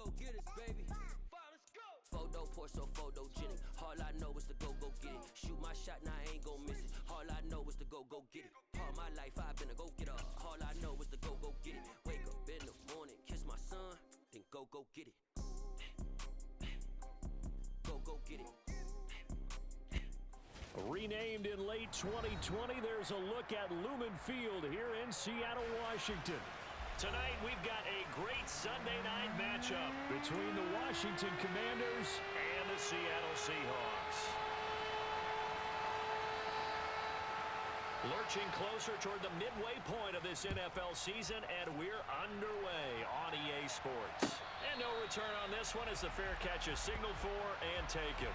go-getters, baby. Let's go. Photo pour so photogenic. All I know is to go get it. Shoot my shot, now I ain't gon' miss it. All I know is to go get it. All my life I've been a go-getter. All I know is to go get it. Wake up in the morning, kiss my son, then go get it. Go get it. Renamed in late 2020, there's a look at Lumen Field here in Seattle, Washington. Tonight, we've got a great Sunday night matchup between the Washington Commanders and the Seattle Seahawks. Lurching closer toward the midway point of this NFL season, and we're underway on EA Sports. And no return on this one as the fair catch is signaled for and taken.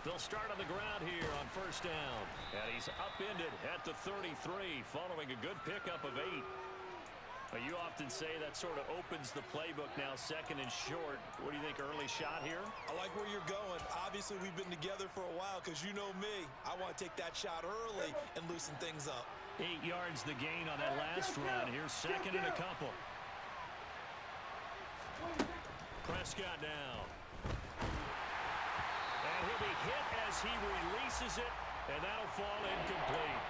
They'll start on the ground here on first down. And he's upended at the 33 following a good pickup of 8. But you often say that sort of opens the playbook now, second and short. What do you think, early shot here? I like where you're going. Obviously, we've been together for a while because you know me. I want to take that shot early and loosen things up. 8 yards the gain on that last run. Here's second and a couple. Prescott now. And he'll be hit as he releases it, and that'll fall incomplete.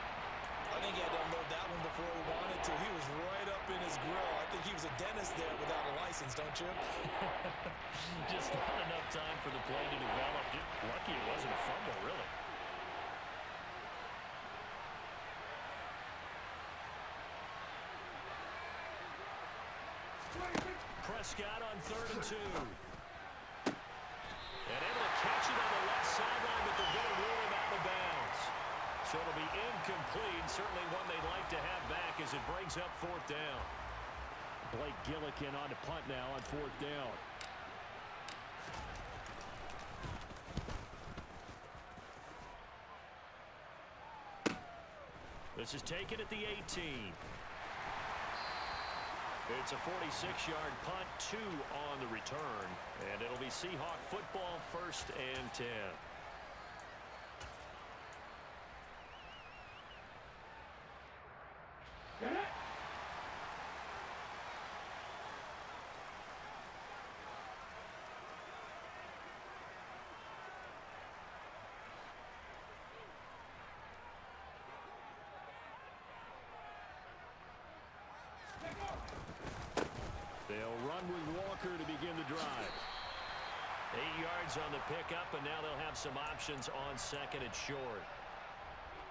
I think he had to unload that one before he wanted to. He was right up in his grill. I think he was a dentist there without a license, don't you? Just not enough time for the play to develop. Just lucky it wasn't a fumble, really. Prescott on 3rd and 2. And able to catch it on the left sideline, but they're going to rule him out of bounds. So it'll be incomplete, certainly one they'd like to have back as it brings up 4th down. Blake Gillikin on to punt now on 4th down. This is taken at the 18. It's a 46-yard punt, 2 on the return, and it'll be Seahawk football, 1st and 10. They'll run with Walker to begin the drive. 8 yards on the pickup, and now they'll have some options on 2nd and short.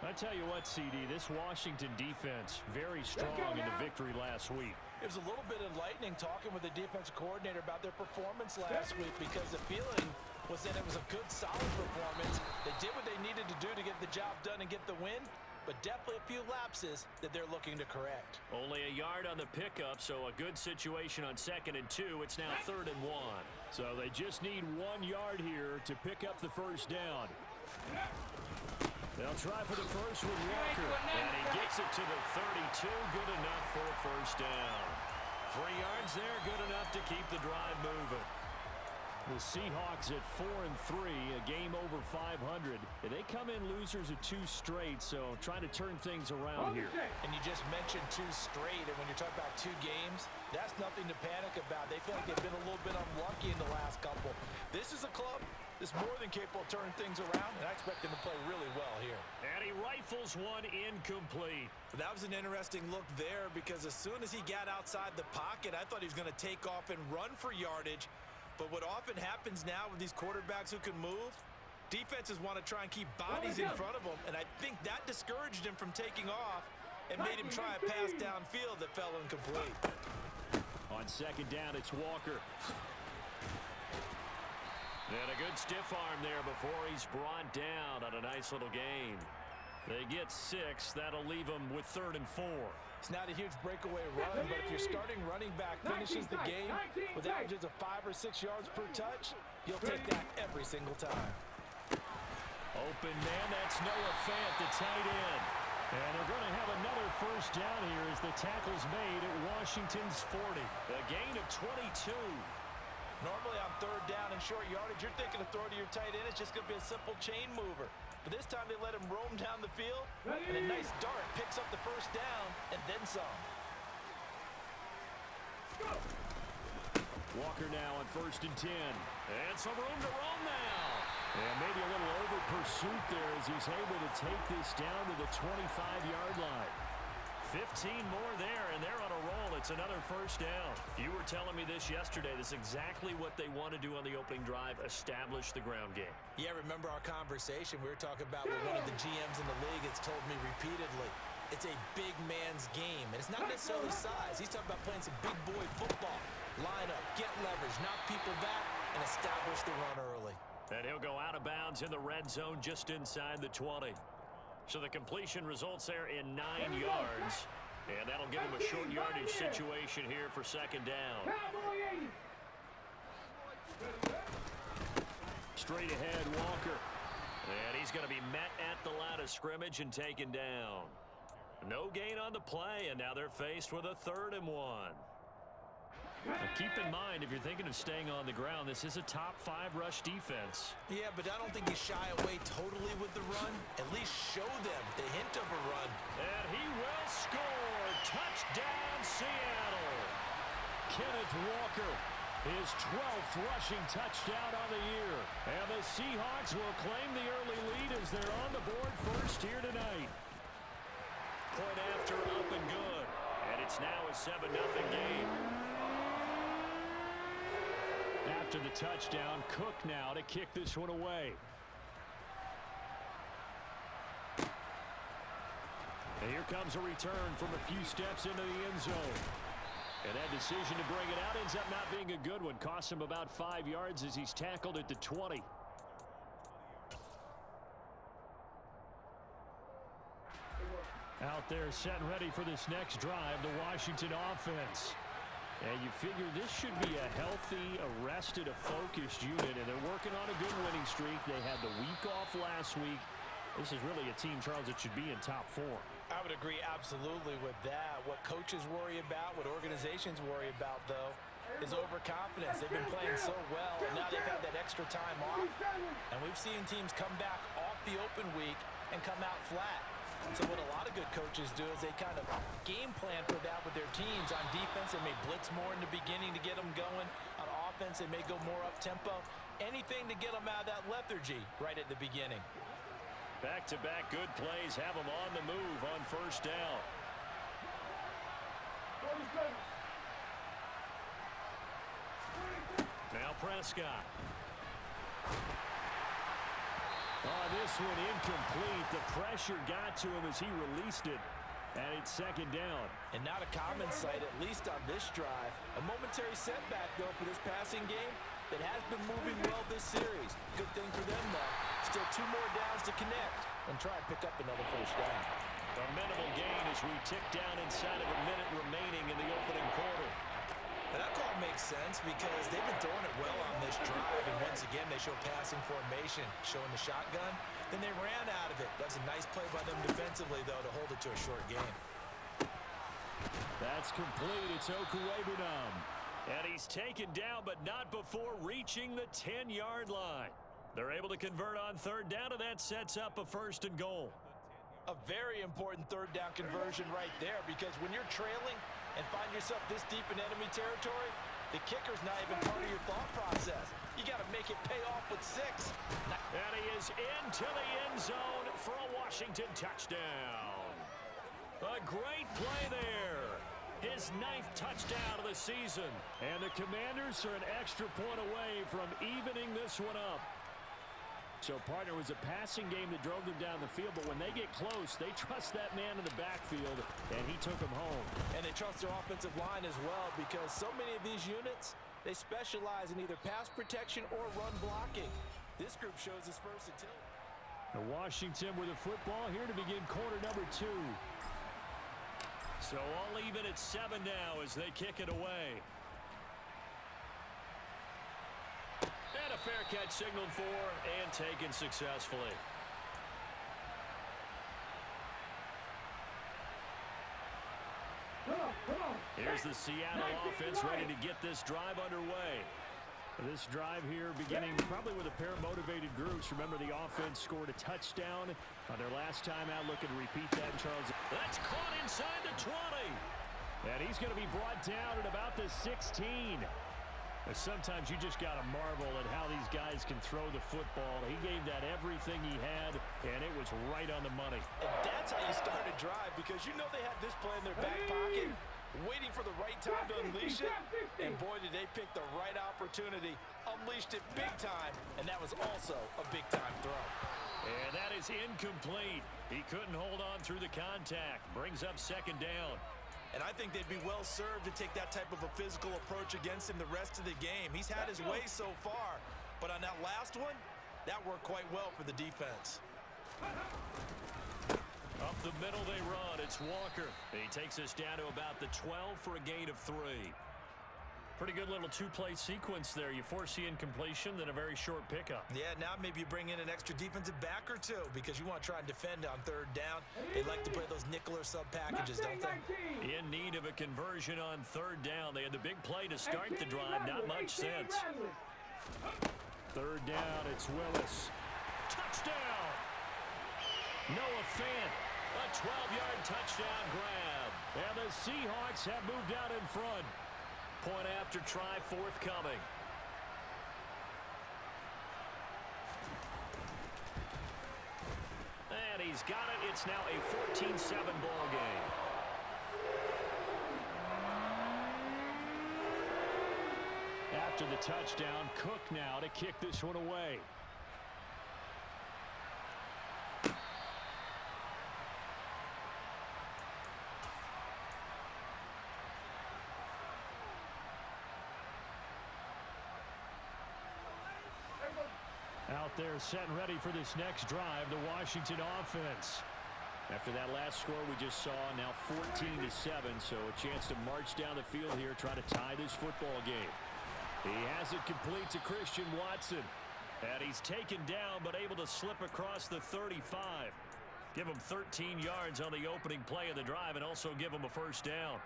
I tell you what, CD, this Washington defense, very strong in the victory last week. It was a little bit enlightening talking with the defensive coordinator about their performance last week because the feeling was that it was a good, solid performance. They did what they needed to do to get the job done and get the win, but definitely a few lapses that they're looking to correct. Only a yard on the pickup, so a good situation on 2nd and 2. It's now 3rd and 1. So they just need 1 yard here to pick up the first down. They'll try for the first with Walker, and he gets it to the 32. Good enough for a first down. 3 yards there, good enough to keep the drive moving. The Seahawks at 4-3, a game over 500. They come in losers of 2 straight, so trying to turn things around here. And you just mentioned 2 straight, and when you're talking about 2 games, that's nothing to panic about. They feel like they've been a little bit unlucky in the last couple. This is a club that's more than capable of turning things around, and I expect them to play really well here. And he rifles one incomplete. That was an interesting look there because as soon as he got outside the pocket, I thought he was going to take off and run for yardage. But what often happens now with these quarterbacks who can move, defenses want to try and keep bodies in front of them, and I think that discouraged him from taking off and made him try a pass downfield that fell incomplete. On 2nd down, it's Walker. And a good stiff arm there before he's brought down on a nice little gain. They get 6. That'll leave them with 3rd and 4. It's not a huge breakaway run, but if your starting running back finishes the game with averages of 5 or 6 yards per touch, you'll take that every single time. Open man, that's Noah Fant, the tight end. And they're going to have another first down here as the tackle's made at Washington's 40. A gain of 22. Normally on third down and short yardage, you're thinking to throw to your tight end. It's just going to be a simple chain mover. But this time they let him roam down the field, and a nice dart picks up the first down and then some. Walker now on 1st and 10. And some room to roam now. And maybe a little over pursuit there as he's able to take this down to the 25-yard line. 15 more there, and they're on a roll. It's another first down. You were telling me this yesterday. This is exactly what they want to do on the opening drive, establish the ground game. Yeah, remember our conversation? We were talking about what one of the GMs in the league has told me repeatedly. It's a big man's game, and it's not necessarily size. He's talking about playing some big boy football. Line up, get leverage, knock people back, and establish the run early. And he'll go out of bounds in the red zone just inside the 20. So the completion results there in 9 yards. And that'll give him a short yardage situation here for second down. Straight ahead, Walker. And he's going to be met at the line of scrimmage and taken down. No gain on the play, and now they're faced with a 3rd and 1. Now keep in mind, if you're thinking of staying on the ground, this is a top 5 rush defense. Yeah, but I don't think you shy away totally with the run. At least show them the hint of a run. And he will score. Touchdown, Seattle. Kenneth Walker, his 12th rushing touchdown on the year. And the Seahawks will claim the early lead as they're on the board first here tonight. Point after up and good. And it's now a 7-0 game. After the touchdown, Cook now to kick this one away. And here comes a return from a few steps into the end zone. And that decision to bring it out ends up not being a good one. Costs him about 5 yards as he's tackled at the 20. Out there set and ready for this next drive, the Washington offense. And you figure this should be a healthy, arrested, a focused unit, and they're working on a good winning streak. They had the week off last week. This is really a team, Charles, that should be in top 4. I would agree absolutely with that. What coaches worry about, what organizations worry about, though, is overconfidence. They've been playing so well, and now they've had that extra time off. And we've seen teams come back off the open week and come out flat. So what a lot of good coaches do is they kind of game plan for that with their teams. On defense, they may blitz more in the beginning to get them going. On offense, they may go more up-tempo. Anything to get them out of that lethargy right at the beginning. Back-to-back good plays have them on the move on first down. Now Prescott. Oh, this one incomplete. The pressure got to him as he released it. And it's second down. And not a common sight, at least on this drive. A momentary setback, though, for this passing game that has been moving well this series. Good thing for them, though. Still 2 more downs to connect and try and pick up another first down. A minimal gain as we tick down inside of a minute remaining in the opening quarter. And that call makes sense because they've been throwing it well on this drive. And once again, they show passing formation, showing the shotgun. Then they ran out of it. That's a nice play by them defensively, though, to hold it to a short game. That's complete. It's Okuwebunam. And he's taken down, but not before reaching the 10-yard line. They're able to convert on third down, and that sets up a 1st and goal. A very important third down conversion right there, because when you're trailing and find yourself this deep in enemy territory, the kicker's not even part of your thought process. You got to make it pay off with 6. And he is into the end zone for a Washington touchdown. A great play there. His 9th touchdown of the season. And the Commanders are an extra point away from evening this one up. So, partner, was a passing game that drove them down the field, but when they get close, they trust that man in the backfield, and he took them home. And they trust their offensive line as well, because so many of these units, they specialize in either pass protection or run blocking. This group shows its versatility. Now Washington with the football here to begin quarter number 2. So all even at 7 now as they kick it away. And a fair catch signaled for and taken successfully. Here's the Seattle offense ready to get this drive underway. This drive here beginning probably with a pair of motivated groups. Remember, the offense scored a touchdown on their last time out. Looking to repeat that, Charles. That's caught inside the 20. And he's going to be brought down at about the 16. Sometimes you just got to marvel at how these guys can throw the football. He gave that everything he had, and it was right on the money. And that's how you start a drive, because you know they had this play in their back pocket, waiting for the right time to unleash it. And boy, did they pick the right opportunity, unleashed it big time, and that was also a big-time throw. And that is incomplete. He couldn't hold on through the contact. Brings up second down. And I think they'd be well served to take that type of a physical approach against him the rest of the game. He's had his way so far, but on that last one, that worked quite well for the defense. Up the middle they run. It's Walker. He takes us down to about the 12 for a gain of 3. Pretty good little two-play sequence there. You force the incompletion, then a very short pickup. Yeah, now maybe you bring in an extra defensive back or two because you want to try and defend on third down. They like to play those nickel or sub packages, don't they? In need of a conversion on third down. They had the big play to start the drive. Not much sense. Third down, it's Willis. Touchdown! Noah Fant. A 12-yard touchdown grab. And the Seahawks have moved out in front. Point after try forthcoming. And he's got it. It's now a 14-7 ball game. After the touchdown, Cook now to kick this one away. Out there set and ready for this next drive, the Washington offense. After that last score we just saw, now 14-7, so a chance to march down the field here, try to tie this football game. He has it complete to Christian Watson. And he's taken down, but able to slip across the 35. Give him 13 yards on the opening play of the drive and also give him a first down.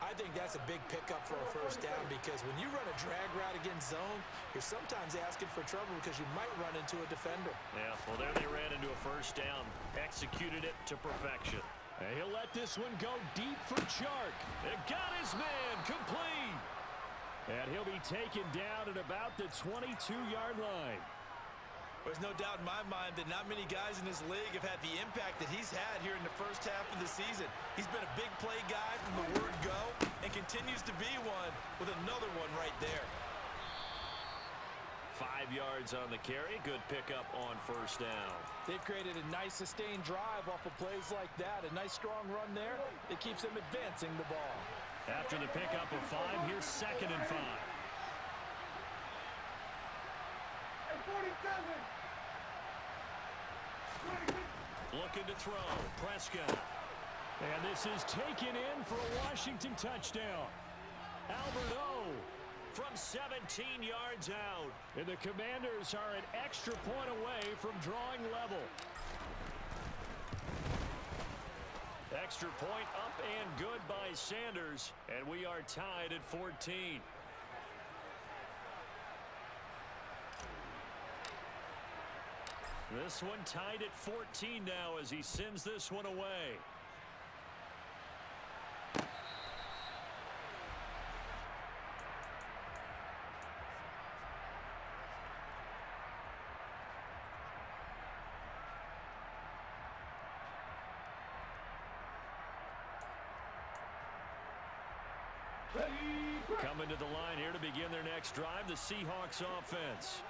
I think that's a big pickup for a first down, because when you run a drag route against zone, you're sometimes asking for trouble because you might run into a defender. Yeah, well, there they ran into a first down. Executed it to perfection. And he'll let this one go deep for Chark. And got his man complete. And he'll be taken down at about the 22-yard line. There's no doubt in my mind that not many guys in this league have had the impact that he's had here in the first half of the season. He's been a big play guy from the word go and continues to be one with another one right there. 5 yards on the carry. Good pickup on first down. They've created a nice sustained drive off of plays like that. A nice strong run there that keeps them advancing the ball. After the pickup of 5, here's 2nd and 5. 47. Looking to throw. Prescott. And this is taken in for a Washington touchdown. Albert O from 17 yards out. And the Commanders are an extra point away from drawing level. Extra point up and good by Sanders. And we are tied at 14. This one tied at 14 now as he sends this one away. Coming to the line here to begin their next drive, the Seahawks offense.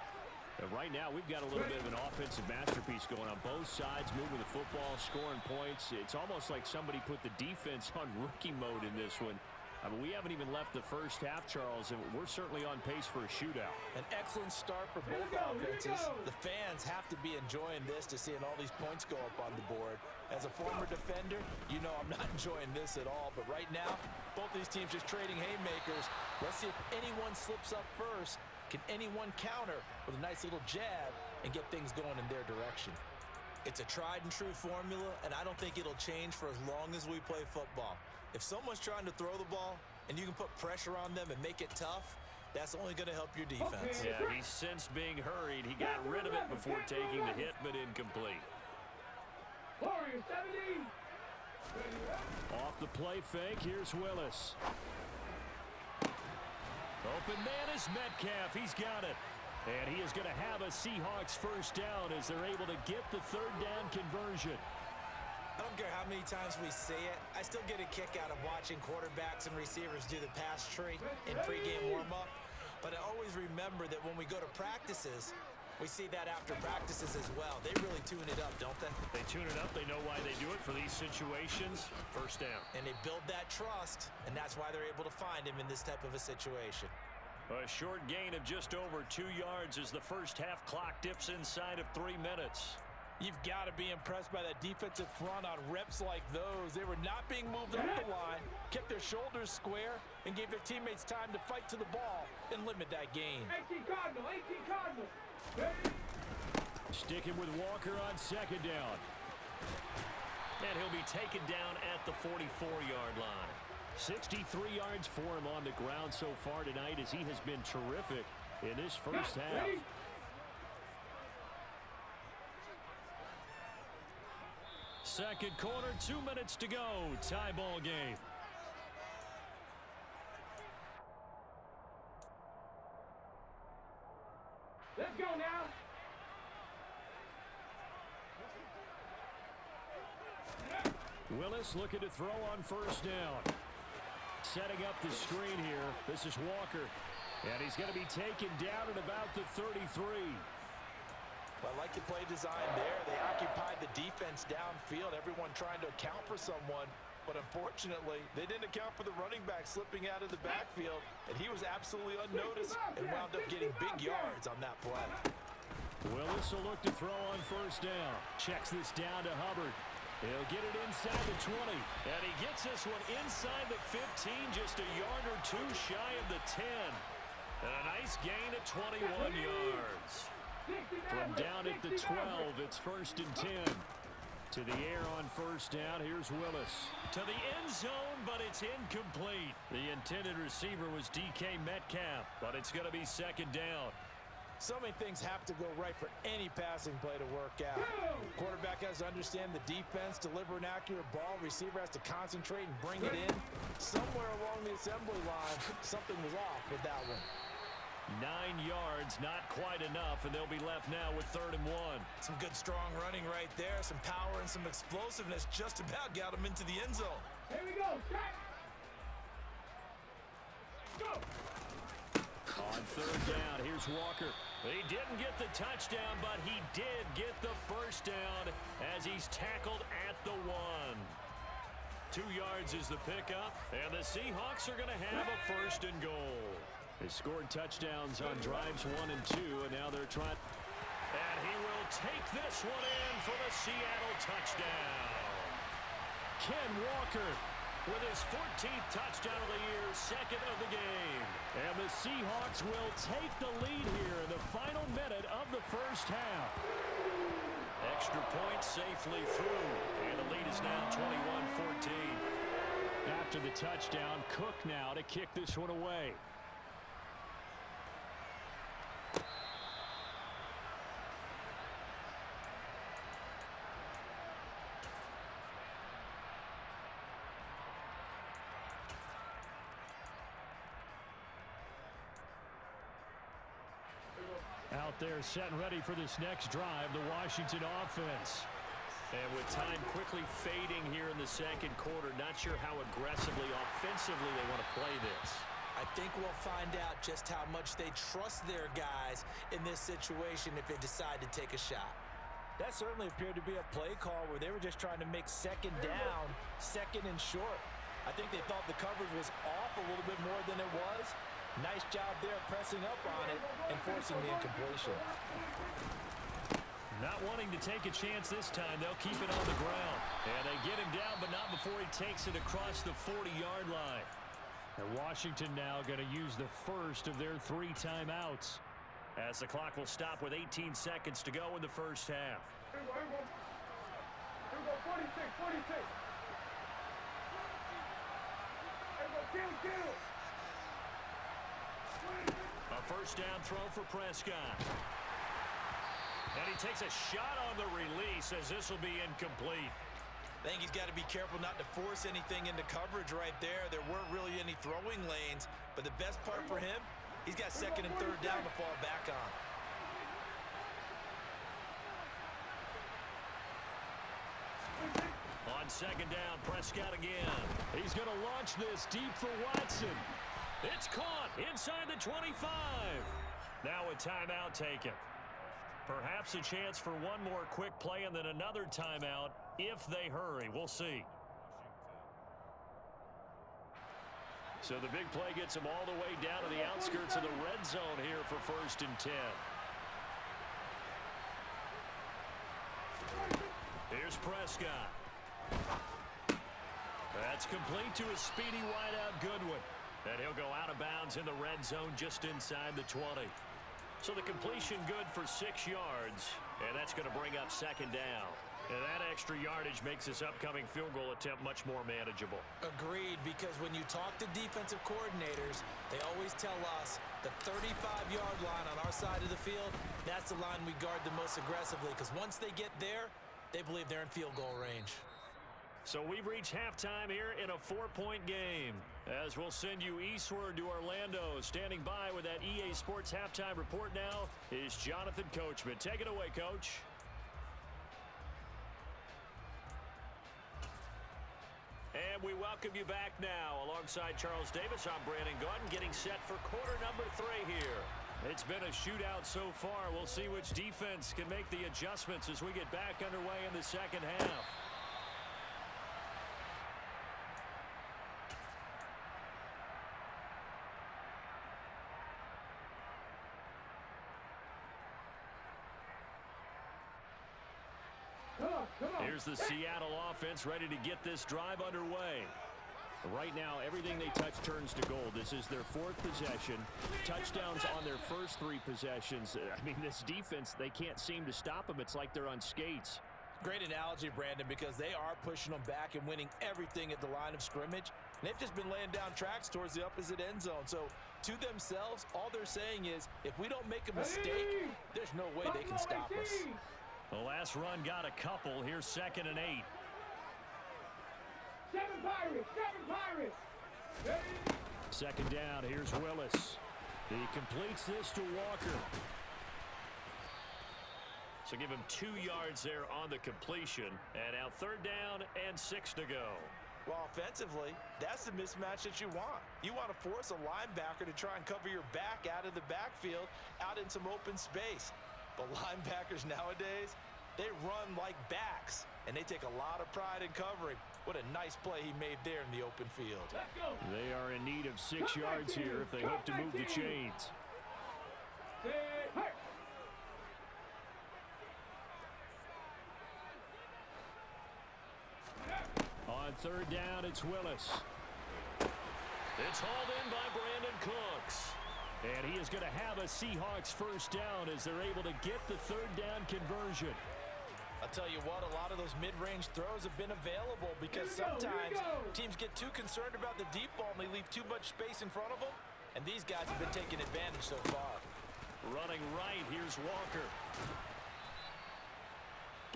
And right now, we've got a little bit of an offensive masterpiece going on both sides, moving the football, scoring points. It's almost like somebody put the defense on rookie mode in this one. I mean, we haven't even left the first half, Charles, and we're certainly on pace for a shootout. An excellent start for both offenses. The fans have to be enjoying this to seeing all these points go up on the board. As a former defender, you know I'm not enjoying this at all. But right now, both these teams just trading haymakers. Let's see if anyone slips up first. Can anyone counter with a nice little jab and get things going in their direction? It's a tried and true formula, and I don't think it'll change for as long as we play football. If someone's trying to throw the ball and you can put pressure on them and make it tough, that's only going to help your defense. Yeah, he sensed being hurried. He got rid of it before taking the hit, but incomplete. Off the play fake, here's Willis. Open man is Metcalf. He's got it. And he is going to have a Seahawks first down as they're able to get the third down conversion. I don't care how many times we say it, I still get a kick out of watching quarterbacks and receivers do the pass tree in pregame warm-up. But I always remember that when we go to practices, we see that after practices as well. They really tune it up, don't they? They tune it up. They know why they do it for these situations. First down. And they build that trust, and that's why they're able to find him in this type of a situation. A short gain of just over 2 yards as the first half clock dips inside of 3 minutes. You've got to be impressed by that defensive front on reps like those. They were not being moved up the line, kept their shoulders square, and gave their teammates time to fight to the ball and limit that gain. 18 Cardinal. Sticking with Walker on second down. And he'll be taken down at the 44-yard line. 63 yards for him on the ground so far tonight as he has been terrific in this first half. Second quarter, 2 minutes to go. Tie ball game. Let's go now. Willis looking to throw on first down. Setting up the screen here. This is Walker. And he's going to be taken down at about the 33. Well, I like the play design there. They occupied the defense downfield, everyone trying to account for someone. But unfortunately, they didn't account for the running back slipping out of the backfield, and he was absolutely unnoticed and wound up getting big yards on that play. Willis will look to throw on first down. Checks this down to Hubbard. He'll get it inside the 20. And he gets this one inside the 15, just a yard or two shy of the 10. And a nice gain of 21 yards. From down at the 12, it's first and 10. To the air on first down, here's Willis. To the end zone, but it's incomplete. The intended receiver was DK Metcalf, but it's going to be second down. So many things have to go right for any passing play to work out. Quarterback has to understand the defense, deliver an accurate ball. Receiver has to concentrate and bring it in. Somewhere along the assembly line, something was off with that one. 9 yards, not quite enough, and they'll be left now with 3rd and 1. Some good, strong running right there. Some power and some explosiveness just about got him into the end zone. Here we go. Go. On 3rd down, here's Walker. He didn't get the touchdown, but he did get the first down as he's tackled at the 1. 2 yards is the pickup, and the Seahawks are going to have a 1st and goal. They scored touchdowns on drives 1 and 2, and now they're trying. And he will take this one in for the Seattle touchdown. Ken Walker with his 14th touchdown of the year, 2nd of the game. And the Seahawks will take the lead here in the final minute of the first half. Extra point safely through, and the lead is now 21-14. After the touchdown, Cook now to kick this one away. Out there set and ready for this next drive, the Washington offense. And with time quickly fading here in the second quarter, not sure how aggressively, offensively they want to play this. I think we'll find out just how much they trust their guys in this situation if they decide to take a shot. That certainly appeared to be a play call where they were just trying to make second down, second and short. I think they thought the coverage was off a little bit more than it was. Nice job there pressing up on it and forcing the incompletion. Not wanting to take a chance this time, they'll keep it on the ground. And they get him down, but not before he takes it across the 40-yard line. And Washington now going to use the first of their 3 timeouts, as the clock will stop with 18 seconds to go in the first half. Here we go. 46. A first down throw for Prescott. And he takes a shot on the release as this will be incomplete. I think he's got to be careful not to force anything into coverage right there. There weren't really any throwing lanes, but the best part for him, he's got second and third down to fall back on. On second down, Prescott again. He's going to launch this deep for Watson. It's caught inside the 25. Now a timeout taken. Perhaps a chance for one more quick play and then another timeout if they hurry. We'll see. So the big play gets him all the way down to the outskirts of the red zone here for 1st and 10. Here's Prescott. That's complete to a speedy wideout Goodwin. And he'll go out of bounds in the red zone just inside the 20. So the completion good for 6 yards. And that's going to bring up second down. And that extra yardage makes this upcoming field goal attempt much more manageable. Agreed, because when you talk to defensive coordinators, they always tell us the 35-yard line on our side of the field, that's the line we guard the most aggressively, because once they get there, they believe they're in field goal range. So we've reached halftime here in a 4-point game. As we'll send you eastward to Orlando. Standing by with that EA Sports halftime report now is Jonathan Coachman. Take it away, Coach. And we welcome you back now. Alongside Charles Davis, I'm Brandon Gordon, getting set for quarter number 3 here. It's been a shootout so far. We'll see which defense can make the adjustments as we get back underway in the second half. Here's the Seattle offense ready to get this drive underway. Right now, everything they touch turns to gold. This is their 4th possession. Touchdowns on their first 3 possessions. I mean, this defense, they can't seem to stop them. It's like they're on skates. Great analogy, Brandon, because they are pushing them back and winning everything at the line of scrimmage. And they've just been laying down tracks towards the opposite end zone. So, to themselves, all they're saying is, if we don't make a mistake, there's no way they can stop us. The last run got a couple. Here's 2nd and 8. 7 Pirates! Second down. Here's Willis. He completes this to Walker. So give him 2 yards there on the completion. And now 3rd down and 6 to go. Well, offensively, that's the mismatch that you want. You want to force a linebacker to try and cover your back out of the backfield, out in some open space. But linebackers nowadays, they run like backs, and they take a lot of pride in covering. What a nice play he made there in the open field. They are in need of 6 yards here if they hope to move the chains. On 3rd down, it's Willis. It's hauled in by Brandon Cooks. And he is going to have a Seahawks first down as they're able to get the 3rd down conversion. I'll tell you what, a lot of those mid-range throws have been available because sometimes teams get too concerned about the deep ball and they leave too much space in front of them. And these guys have been taking advantage so far. Running right, here's Walker.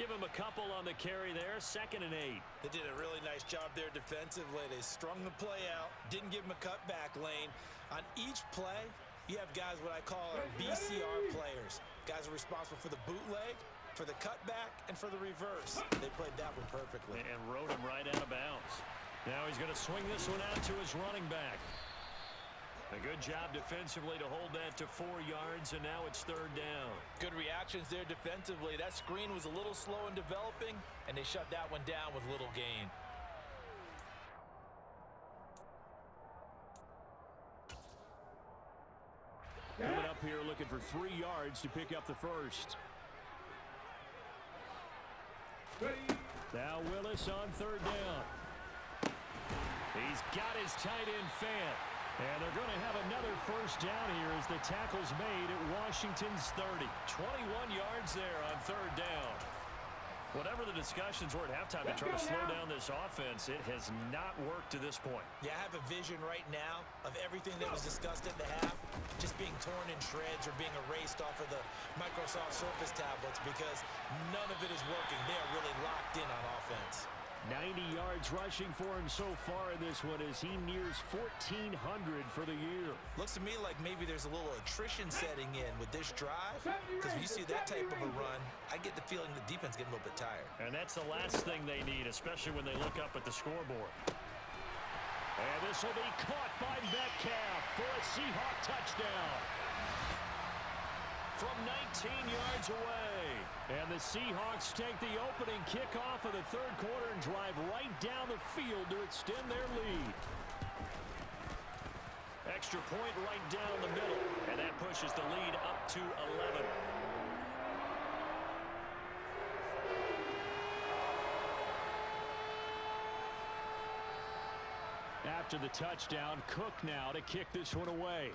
Give him a couple on the carry there, 2nd and 8. They did a really nice job there defensively. They strung the play out, didn't give him a cutback lane. On each play, you have guys what I call BCR players. Guys are responsible for the bootleg, for the cutback, and for the reverse. They played that one perfectly. And rode him right out of bounds. Now he's going to swing this one out to his running back. A good job defensively to hold that to 4 yards, and now it's 3rd down. Good reactions there defensively. That screen was a little slow in developing, and they shut that one down with little gain. Coming up here looking for 3 yards to pick up the first. Now Willis on 3rd down. He's got his tight end Fant. And they're going to have another first down here as the tackle's made at Washington's 30. 21 yards there on 3rd down. Whatever the discussions were at halftime to try to slow down this offense, it has not worked to this point. Yeah, I have a vision right now of everything that was discussed at the half just being torn in shreds or being erased off of the Microsoft Surface tablets because none of it is working. They are really locked in on offense. 90 yards rushing for him so far in this one as he nears 1,400 for the year. Looks to me like maybe there's a little attrition setting in with this drive, because when you see that type of a run, I get the feeling the defense getting a little bit tired. And that's the last thing they need, especially when they look up at the scoreboard. And this will be caught by Metcalf for a Seahawk touchdown from 19 yards away. And the Seahawks take the opening kickoff of the third quarter and drive right down the field to extend their lead. Extra point right down the middle, and that pushes the lead up to 11. After the touchdown, Cook now to kick this one away.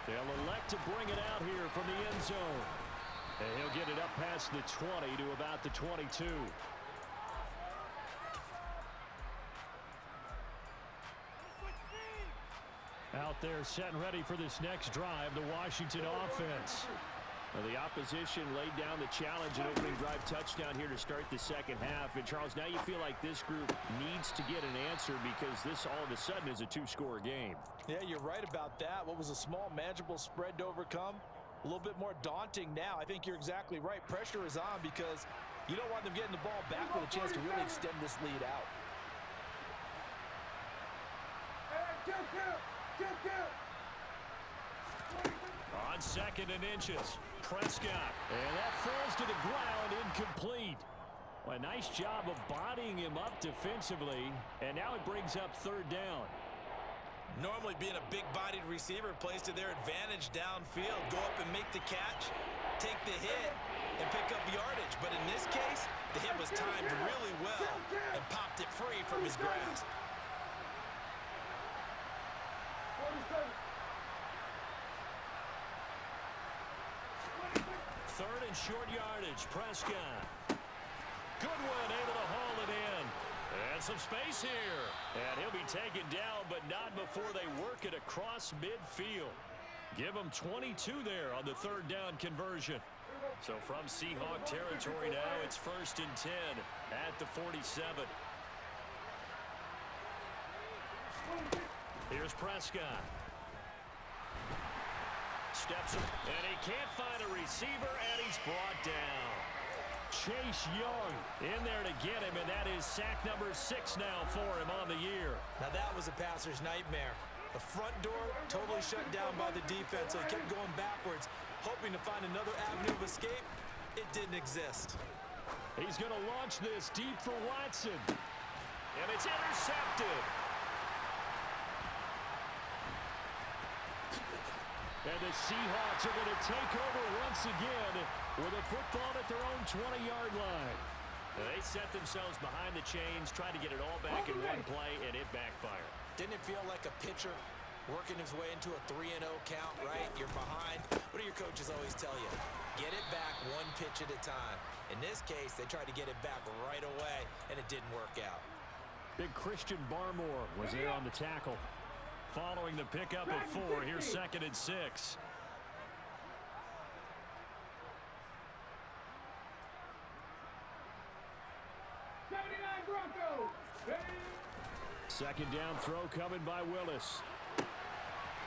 They'll elect to bring it out here from the end zone. And he'll get it up past the 20 to about the 22. Out there set and ready for this next drive, the Washington offense. Well, the opposition laid down the challenge and opening drive touchdown here to start the second half. And, Charles, now you feel like this group needs to get an answer because this all of a sudden is a two-score game. Yeah, you're right about that. What was a small, manageable spread to overcome? A little bit more daunting now. I think you're exactly right. Pressure is on because you don't want them getting the ball back with a chance to really extend this lead out. On second and inches, Prescott. And that falls to the ground, incomplete. Well, a nice job of bodying him up defensively, and now it brings up third down. Normally being a big-bodied receiver plays to their advantage downfield. Go up and make the catch, take the hit, and pick up yardage. But in this case, the hit was timed really well and popped it free from his grasp. Third and short yardage, Prescott. Goodwin able to haul it in. And some space here. And he'll be taken down, but not before they work it across midfield. Give him 22 there on the third down conversion. So from Seahawk territory now, it's 1st and 10 at the 47. Here's Prescott. Steps him, and he can't find a receiver, and he's brought down. Chase Young in there to get him, and that is sack number 6 now for him on the year. Now that was a passer's nightmare. The front door totally shut down by the defense, so he kept going backwards, hoping to find another avenue of escape. It didn't exist. He's going to launch this deep for Watson, and it's intercepted. And the Seahawks are going to take over once again with a football at their own 20-yard line. They set themselves behind the chains, tried to get it all back in one play, and it backfired. Didn't it feel like a pitcher working his way into a 3-0 count, right? You're behind. What do your coaches always tell you? Get it back one pitch at a time. In this case, they tried to get it back right away, and it didn't work out. Big Christian Barmore was there on the tackle. Following the pickup of 4, here's 2nd and 6. 79 Broncos. Second down throw coming by Willis.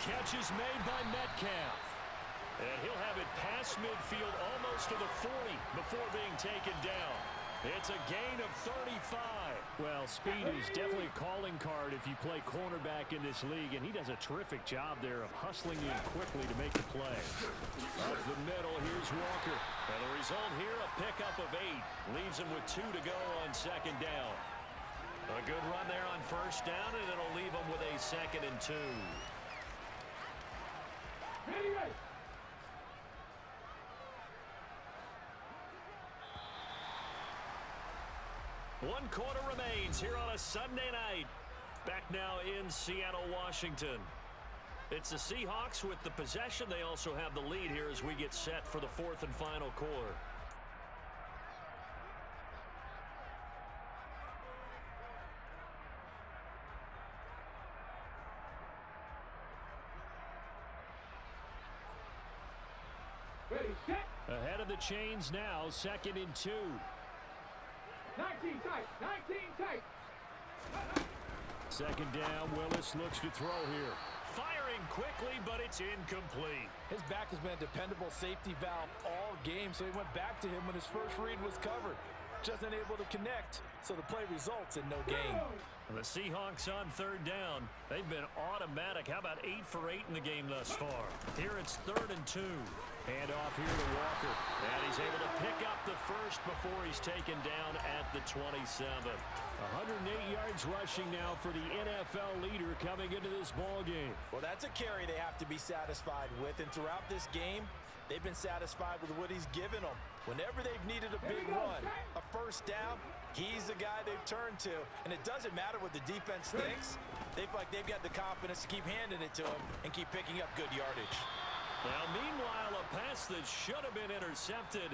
Catch is made by Metcalf. And he'll have it past midfield almost to the 40 before being taken down. It's a gain of 35. Well, speed is definitely a calling card if you play cornerback in this league, and he does a terrific job there of hustling in quickly to make the play. Up the middle, here's Walker. And the result here, a pickup of 8. Leaves him with 2 to go on second down. A good run there on first down, and it'll leave him with a 2nd and 2. One quarter remains here on a Sunday night. Back now in Seattle, Washington. It's the Seahawks with the possession. They also have the lead here as we get set for the fourth and final quarter. Ready, set. Ahead of the chains now, 2nd and 2. 19 tight, 19 tight. 2nd down, Willis looks to throw here. Firing quickly, but it's incomplete. His back has been a dependable safety valve all game, so he went back to him when his first read was covered. Just unable to connect, so the play results in no gain. The Seahawks on 3rd down. They've been automatic. How about 8 for 8 in the game thus far? Here it's 3rd and 2. Hand off here to Walker. And he's able to pick up the first before he's taken down at the 27. 108 yards rushing now for the NFL leader coming into this ball game. Well, that's a carry they have to be satisfied with, and throughout this game, they've been satisfied with what he's given them. Whenever they've needed a big run, a first down, he's the guy they've turned to. And it doesn't matter what the defense thinks. They feel like they've got the confidence to keep handing it to him and keep picking up good yardage. Now, meanwhile, a pass that should have been intercepted,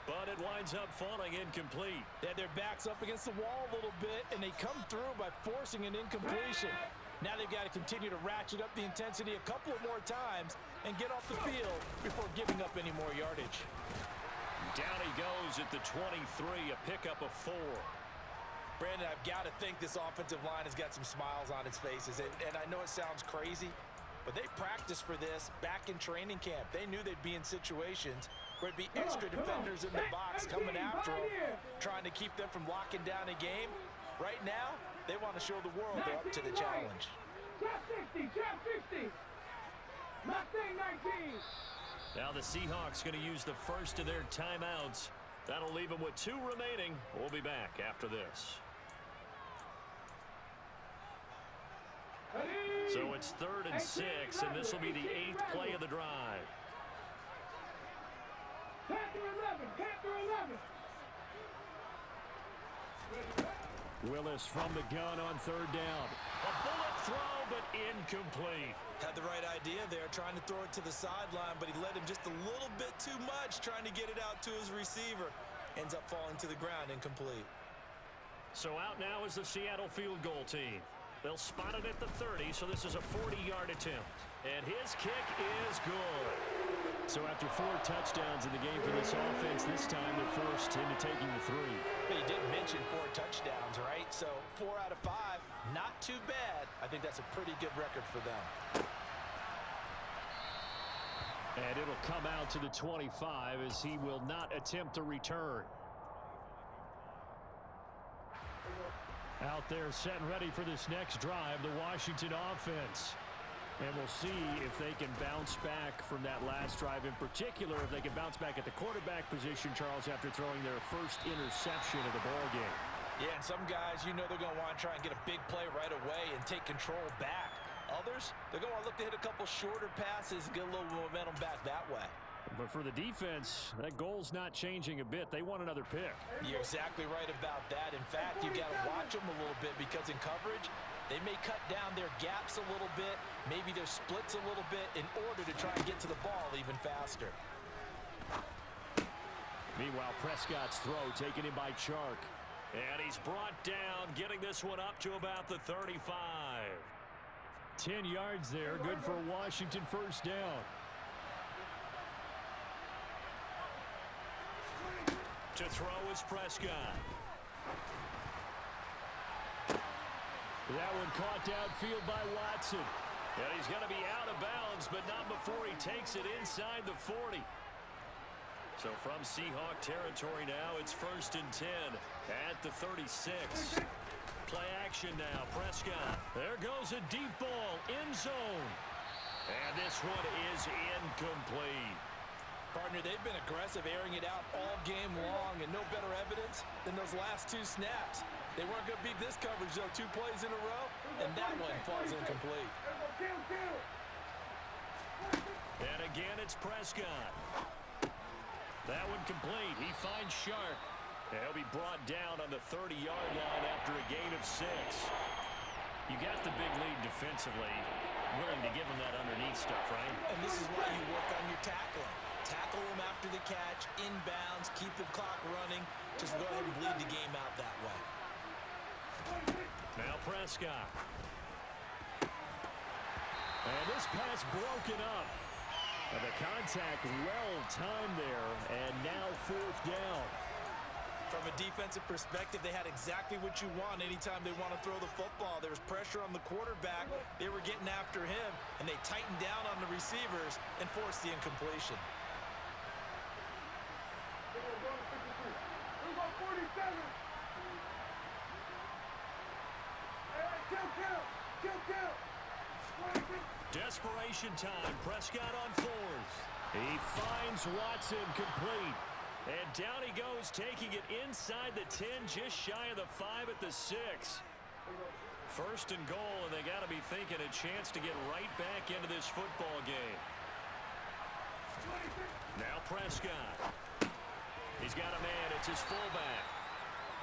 but it winds up falling incomplete. They had their backs up against the wall a little bit, and they come through by forcing an incompletion. Now they've got to continue to ratchet up the intensity a couple of more times and get off the field before giving up any more yardage. Down he goes at the 23, a pickup of 4. Brandon, I've got to think this offensive line has got some smiles on its faces, and I know it sounds crazy, but they practiced for this back in training camp. They knew they'd be in situations where it'd be extra defenders in the box coming after them, trying to keep them from locking down a game. Right now, they want to show the world they're up to the challenge. Trap 60, trap 60. Mustang 19. Now the Seahawks going to use the first of their timeouts. That'll leave them with 2 remaining. We'll be back after this. So it's 3rd and 6, and this will be the 8th play of the drive. Panther 11, Panther 11. Willis from the gun on 3rd down. A bullet throw, but incomplete. Had the right idea there, trying to throw it to the sideline, but he led him just a little bit too much, trying to get it out to his receiver. Ends up falling to the ground, incomplete. So out now is the Seattle field goal team. They'll spot it at the 30, so this is a 40-yard attempt. And his kick is good. So after 4 touchdowns in the game for this offense, this time they're forced into taking the 3. But he did mention 4 touchdowns, right? So 4 out of 5, not too bad. I think that's a pretty good record for them. And it'll come out to the 25 as he will not attempt a return. Out there set and ready for this next drive, the Washington offense. And we'll see if they can bounce back from that last drive, in particular, if they can bounce back at the quarterback position, Charles, after throwing their first interception of the ballgame. Yeah, and some guys, you know they're going to want to try and get a big play right away and take control back. Others, they're going to look to hit a couple shorter passes and get a little momentum back that way. But for the defense, that goal's not changing a bit. They want another pick. You're exactly right about that. In fact, you got to watch them a little bit because in coverage, they may cut down their gaps a little bit, maybe their splits a little bit in order to try and get to the ball even faster. Meanwhile, Prescott's throw taken in by Chark. And he's brought down, getting this one up to about the 35. 10 yards there, good for Washington first down. To throw is Prescott. That one caught downfield by Watson. And he's going to be out of bounds, but not before he takes it inside the 40. So from Seahawk territory now, it's 1st and 10 at the 36. Play action now, Prescott. There goes a deep ball, end zone. And this one is incomplete. Partner, they've been aggressive, airing it out all game long, and no better evidence than those last 2 snaps. They weren't going to beat this coverage, though, 2 plays in a row, and that one falls incomplete. And again, it's Prescott. That one complete. He finds Sharp. And he'll be brought down on the 30-yard line after a gain of 6. You got the big lead defensively. willing to give him that underneath stuff, right? And this is why you work on your tackling. Tackle them after the catch, inbounds, keep the clock running. Just go ahead and bleed the game out that way. Now Prescott. And this pass broken up. And the contact well timed there, and now 4th down. From a defensive perspective, they had exactly what you want anytime they want to throw the football. There was pressure on the quarterback. They were getting after him, and they tightened down on the receivers and forced the incompletion. We're going 47. Kill. Desperation time. Prescott on 4th. He finds Watson complete. And down he goes, taking it inside the 10, just shy of the 5 at the 6. 1st and goal, and they got to be thinking a chance to get right back into this football game. Now Prescott. He's got a man. It's his fullback.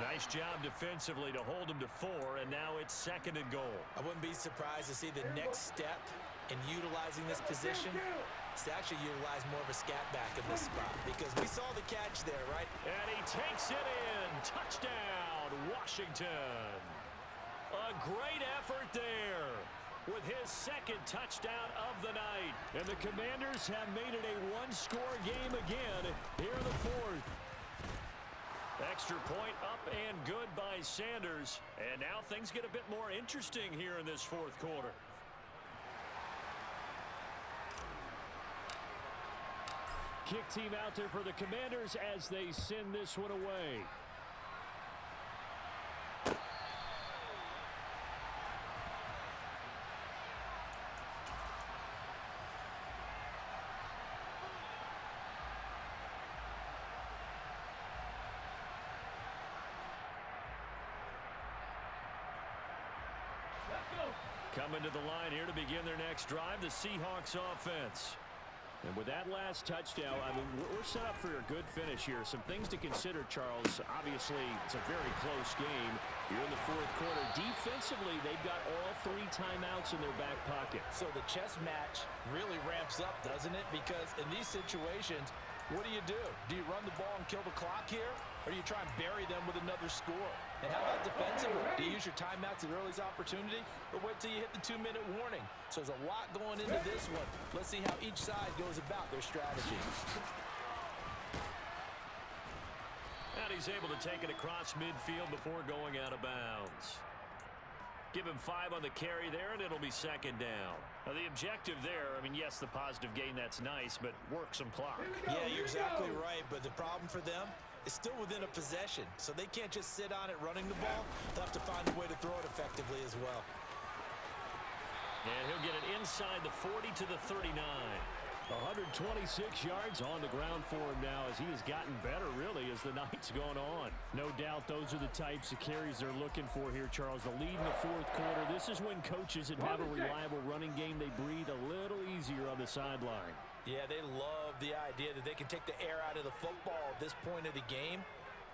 Nice job defensively to hold him to 4, and now it's 2nd and goal. I wouldn't be surprised to see the next step in utilizing this position. To actually utilize more of a scat back in this spot, because we saw the catch there, right? And he takes it in. Touchdown, Washington. A great effort there with his 2nd touchdown of the night. And the Commanders have made it a one-score game again here in the 4th. Extra point up and good by Sanders. And now things get a bit more interesting here in this 4th quarter. Kick team out there for the Commanders as they send this one away. Coming to the line here to begin their next drive, the Seahawks offense. And with that last touchdown, I mean, we're set up for a good finish here. Some things to consider, Charles. Obviously, it's a very close game here in the 4th quarter. Defensively, they've got all 3 timeouts in their back pocket. So the chess match really ramps up, doesn't it? Because in these situations, what do? Do you run the ball and kill the clock here? Or do you try and bury them with another score? And how about defensively? Do you use your timeouts at earliest opportunity? Or wait till you hit the 2-minute warning? So there's a lot going into this one. Let's see how each side goes about their strategy. And he's able to take it across midfield before going out of bounds. Give him 5 on the carry there, and it'll be 2nd down. Now, the objective there, I mean, yes, the positive gain, that's nice, but work some clock. Yeah, you're exactly right, but the problem for them is still within a possession, so they can't just sit on it running the ball. They'll have to find a way to throw it effectively as well. And he'll get it inside the 40 to the 39. 126 yards on the ground for him now as he has gotten better, really, as the night's gone on. No doubt those are the types of carries they're looking for here, Charles. The lead in the 4th quarter. This is when coaches that have a reliable running game, they breathe a little easier on the sideline. Yeah, they love the idea that they can take the air out of the football at this point of the game.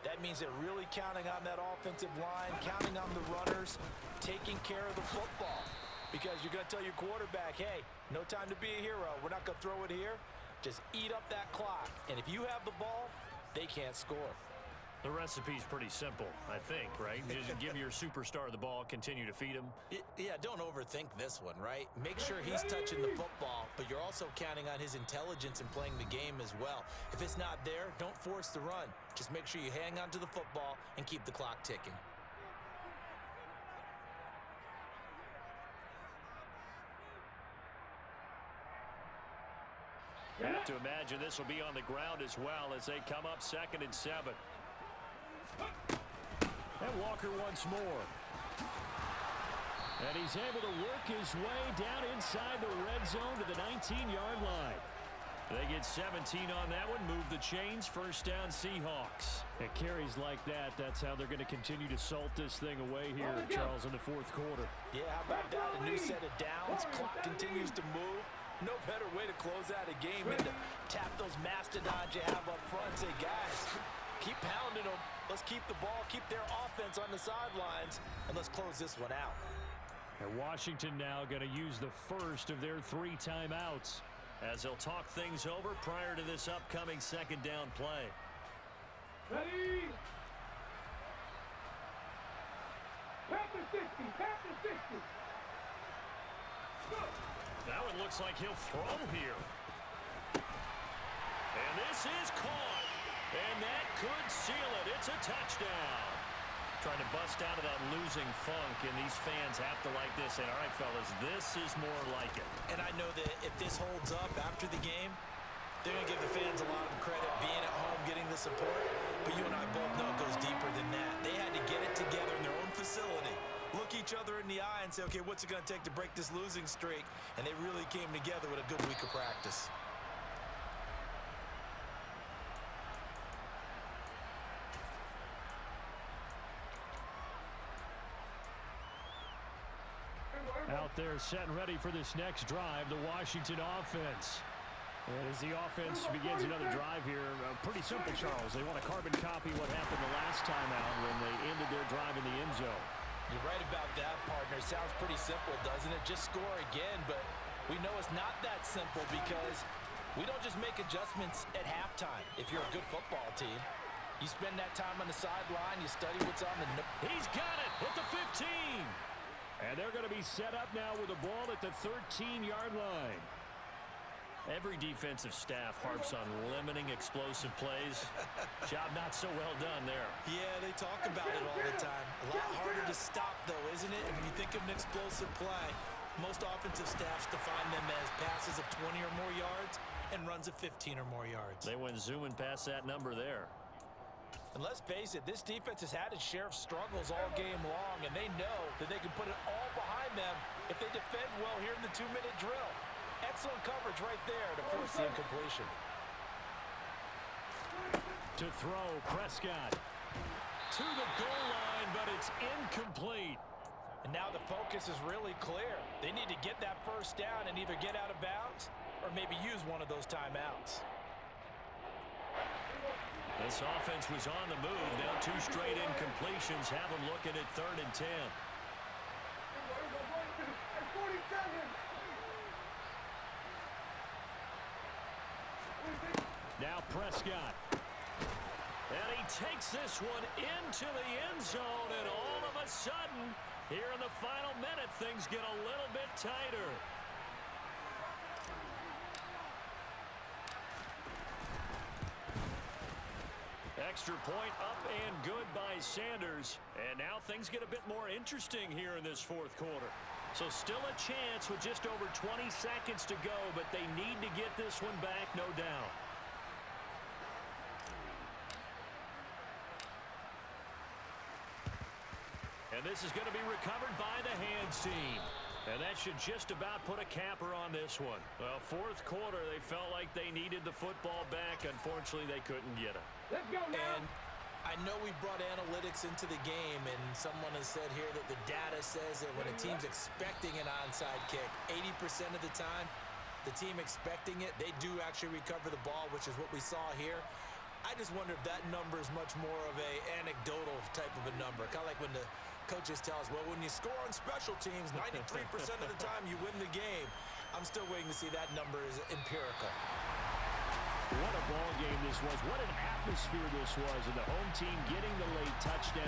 That means they're really counting on that offensive line, counting on the runners, taking care of the football. Because you're going to tell your quarterback, hey, no time to be a hero. We're not going to throw it here. Just eat up that clock. And if you have the ball, they can't score. The recipe's pretty simple, I think, right? Just give your superstar the ball, continue to feed him. Yeah, don't overthink this one, right? Make sure he's touching the football, but you're also counting on his intelligence in playing the game as well. If it's not there, don't force the run. Just make sure you hang on to the football and keep the clock ticking. I have to imagine this will be on the ground as well as they come up 2nd and 7. And Walker once more. And he's able to work his way down inside the red zone to the 19-yard line. They get 17 on that one, move the chains, 1st down Seahawks. At carries like that, that's how they're going to continue to salt this thing away here, Charles, in the 4th quarter. Yeah, how about that? A new set of downs. Clock continues to move. No better way to close out a game than to tap those mastodons you have up front and say, guys, keep pounding them. Let's keep the ball, keep their offense on the sidelines, and let's close this one out. And Washington now going to use the first of their 3 timeouts as they'll talk things over prior to this upcoming second down play. Ready? Pass the 60. Pass the 60. Go. That one looks like he'll throw here. And this is caught. And that could seal it. It's a touchdown. Trying to bust out of that losing funk, and these fans have to like this. And all right, fellas, this is more like it. And I know that if this holds up after the game, they're going to give the fans a lot of credit being at home, getting the support. But you and I both know it goes deeper than that. They had to get it together in their own facility, look each other in the eye and say, okay, what's it going to take to break this losing streak? And they really came together with a good week of practice. Out there set and ready for this next drive, the Washington offense. And as the offense begins another drive here, pretty simple, Charles. They want to carbon copy what happened the last time out when they ended their drive in the end zone. You're right about that, partner. Sounds pretty simple, doesn't it? Just score again, but we know it's not that simple because we don't just make adjustments at halftime. If you're a good football team, you spend that time on the sideline, you study what's on the... He's got it at the 15. And they're going to be set up now with the ball at the 13-yard line. Every defensive staff harps on limiting explosive plays. Job not so well done there. Yeah, they talk about it all the time. A lot harder to stop, though, isn't it? And when you think of an explosive play, most offensive staffs define them as passes of 20 or more yards and runs of 15 or more yards. They went zooming past that number there. And let's face it, this defense has had its share of struggles all game long, and they know that they can put it all behind them if they defend well here in the 2-minute drill. Excellent coverage right there to force the incompletion. To throw, Prescott. To the goal line, but it's incomplete. And now the focus is really clear. They need to get that first down and either get out of bounds or maybe use one of those timeouts. This offense was on the move. Now 2 straight incompletions have them looking at 3rd and 10. Now Prescott. And he takes this one into the end zone, and all of a sudden, here in the final minute, things get a little bit tighter. Extra point up and good by Sanders. And now things get a bit more interesting here in this 4th quarter. So still a chance with just over 20 seconds to go, but they need to get this one back, no doubt. And this is going to be recovered by the hands team. And that should just about put a capper on this one. Well, 4th quarter, they felt like they needed the football back. Unfortunately, they couldn't get it. Let's go now. And I know we brought analytics into the game, and someone has said here that the data says that when a team's expecting an onside kick, 80% of the time, the team expecting it, they do actually recover the ball, which is what we saw here. I just wonder if that number is much more of a anecdotal type of a number. Kind of like when the coaches tell us, well, when you score on special teams, 93% of the time you win the game. I'm still waiting to see that number is empirical. What a ball game this was. What an atmosphere this was. And the home team getting the late touchdown.